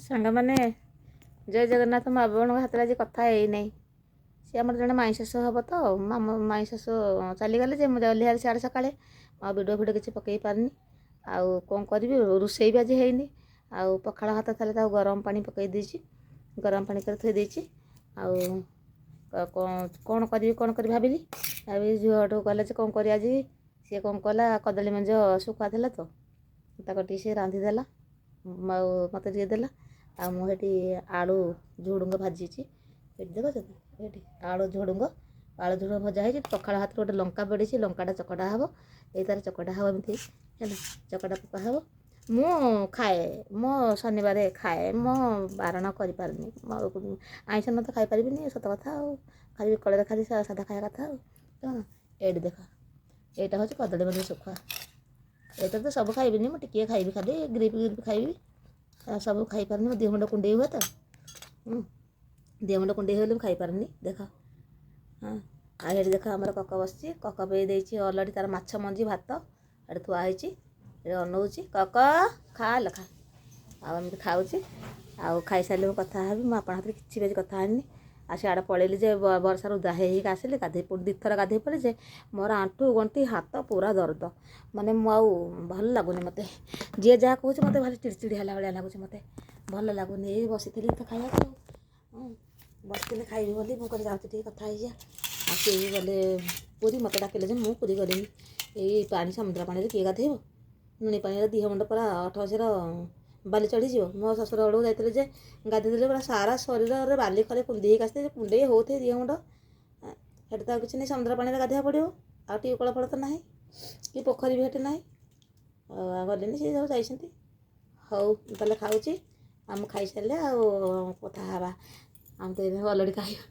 ସାଙ୍ଗମାନେ ଜୟ ଜଗନ୍ନାଥ। ମୋ ଆପଣଙ୍କ ହାତରେ ଆଜି କଥା ହେଇନାହିଁ। ସେ ଆମର ଜଣେ ମାଇଁ ଶାଶୁ ହେବ ତ, ମାଇଁ ଶାଶୁ ଚାଲିଗଲେ ଯେ ମୁଁ ଗଲି ହାରି ସିଆଡ଼େ ସକାଳେ। ଆଉ ଭିଡ଼ିଓ କିଛି ପକେଇ ପାରିନି। ଆଉ କ'ଣ କରିବି, ରୋଷେଇ ବି ଆଜି ହେଇନି। ଆଉ ପଖାଳ ଭାତ ଥିଲେ ତାକୁ ଗରମ ପାଣି ପକେଇ ଦେଇଛି, ଗରମ ପାଣି କରି ଥୋଇ ଦେଇଛି। ଆଉ କ'ଣ କରିବି ଭାବିଲି ଝିଅଠୁ କହିଲା ଯେ କ'ଣ କରିବା ଆଜି। ସିଏ କ'ଣ କଲା, କଦଳୀ ମଞ୍ଜ ଶୁଖୁଆ ଥିଲା ତ ତାକୁ ଟିକେ ସେ ରାନ୍ଧିଦେଲା, ଆଉ ମୋତେ ଟିକେ ଦେଲା। ଆଉ ମୁଁ ସେଠି ଆଳୁ ଝୁଡ଼ୁଙ୍ଗ ଭାଜିଛି। ଏଠି ଦେଖୁଛ ତ, ଏଠି ଆଳୁ ଝୁଡ଼ୁଙ୍ଗ ଭଜା ହେଇଛି। ପଖାଳ ଭାତରେ ଗୋଟେ ଲଙ୍କା ପଡ଼ିଛି, ଲଙ୍କାଟା ଚକଟା ହେବ। ଏଇ ତାର ଚକଟା ହେବ ଏମିତି ହେଲା, ଚକଟା ପକା ହେବ। ମୁଁ ଖାଏ, ମୋ ଶନିବାର ଖାଏ, ମୁଁ ବାରଣ କରିପାରୁନି। ଆଇଁଷ ନ ତ ଖାଇପାରିବିନି, ସତ କଥା। ଆଉ ଖାଲି ବିକଳରେ ଖାଲି ସାଧା ଖାଇବା କଥା। ଆଉ କ'ଣ ଏଇଠି ଦେଖ, ଏଇଟା ହେଉଛି କଦଳୀ ମଞ୍ଜି ଶୁଖୁଆ। ଏଇଟା ତ ସବୁ ଖାଇବିନି, ମୁଁ ଟିକିଏ ଖାଇବି, ଖାଲି ଗ୍ରିପ୍ ଖାଇବି। ସବୁ ଖାଇପାରୁନି, ମୋ ଦେହ ମୁଣ୍ଡ କୁଣ୍ଡେଇ ହୁଏ ତ। ଦେହ ମୁଣ୍ଡ କୁଣ୍ଡେଇ ହେଲେ ମୁଁ ଖାଇପାରୁନି। ଦେଖ, ହଁ। ଆଉ ଏଠି ଦେଖ ଆମର କକ ବସିଛି, କକ ପେଇ ଦେଇଛି ଅଲରେଡ଼ି ତାର ମାଛ ମଞ୍ଜି ଭାତ ଏଠି ଥୁଆ ହେଇଛି। ଏଠି ଅନଉଛି, କକ ଖା ଲୋ ଖା। ଆଉ ଏମିତି ଖାଉଛି। ଆଉ ଖାଇସାରିଲେ ମୁଁ କଥା ହେବି। ମୁଁ ଆପଣଙ୍କ ହାତରେ କିଛି ବି କଥା ହେଇନି। ଆଉ ସିଆଡ଼େ ପଳେଇଲି ଯେ ବର୍ଷାରୁ ଓଦା ହେଇକି ଆସିଲି, ଗାଧୋଇ ପଡ଼ି 2 ଥର ଗାଧୋଇ ପଡ଼ି ଯେ ମୋର ଆଣ୍ଠୁ ଗଣ୍ଠି ହାତ ପୁରା ଦରଦ। ମାନେ ମୁଁ ଆଉ ଭଲ ଲାଗୁନି ମୋତେ। ଯିଏ ଯାହା କହୁଛି ମୋତେ ଭାରି ଚିଡ଼ଚିଡ଼ି ହେଲା ଭଳିଆ ଲାଗୁଛି। ମୋତେ ଭଲ ଲାଗୁନି। ଏଇ ବସିଥିଲି ତ ଖାଇବାକୁ, ବସିଥିଲି ଖାଇବି ବୋଲି ମୁଁ କହିଲି ଯାଉଛି ଟିକେ କଥା ହେଇଯିବା। ଆଉ ସିଏ ବି ଗଲେ ପୁରୀ, ମୋତେ ଡାକିଲେ ଯେ ମୁଁ ପୁରୀ ଗଲିନି। ଏଇ ସମୁଦ୍ର ପାଣିରେ କିଏ ଗାଧୋଇବ? ଲୁଣି ପାଣିରେ ଦିହ ମୁଣ୍ଡ ପୁରା ଅଠସିର ବାଲି ଚଢ଼ିଯିବ। ମୋ ଶ୍ୱଶୁର ବେଳକୁ ଯାଇଥିଲେ ଯେ ଗାଧୋଇ ଦେଲେ, ପୁରା ସାରା ଶରୀରରେ ବାଲି ଖରେ କୁଣ୍ଡେଇ ହେଇକି ଆସିଥିଲେ। କୁଣ୍ଡେଇ ହେଉଥାଏ ଦିହ ମୁଣ୍ଡ। ସେଠି ତ ଆଉ କିଛି ନାହିଁ, ସମୁଦ୍ର ପାଣିରେ ଗାଧୋଇବାକୁ ପଡ଼ିବ। ଆଉ ଟ୍ୟୁବ୍ ଫଳ ତ ନାହିଁ, କି ପୋଖରୀ ବି ସେଠି ନାହିଁ। ଆଉ ଗଲେନି, ସିଏ ସବୁ ଯାଇଛନ୍ତି। ହଉ ତାହେଲେ ଖାଉଛି। ଆଉ ମୁଁ ଖାଇସାରିଲେ ଆଉ କଥା ହେବା। ଆମେ ତ ଏବେ ଅଲରେଡ଼ି ଖାଇବା।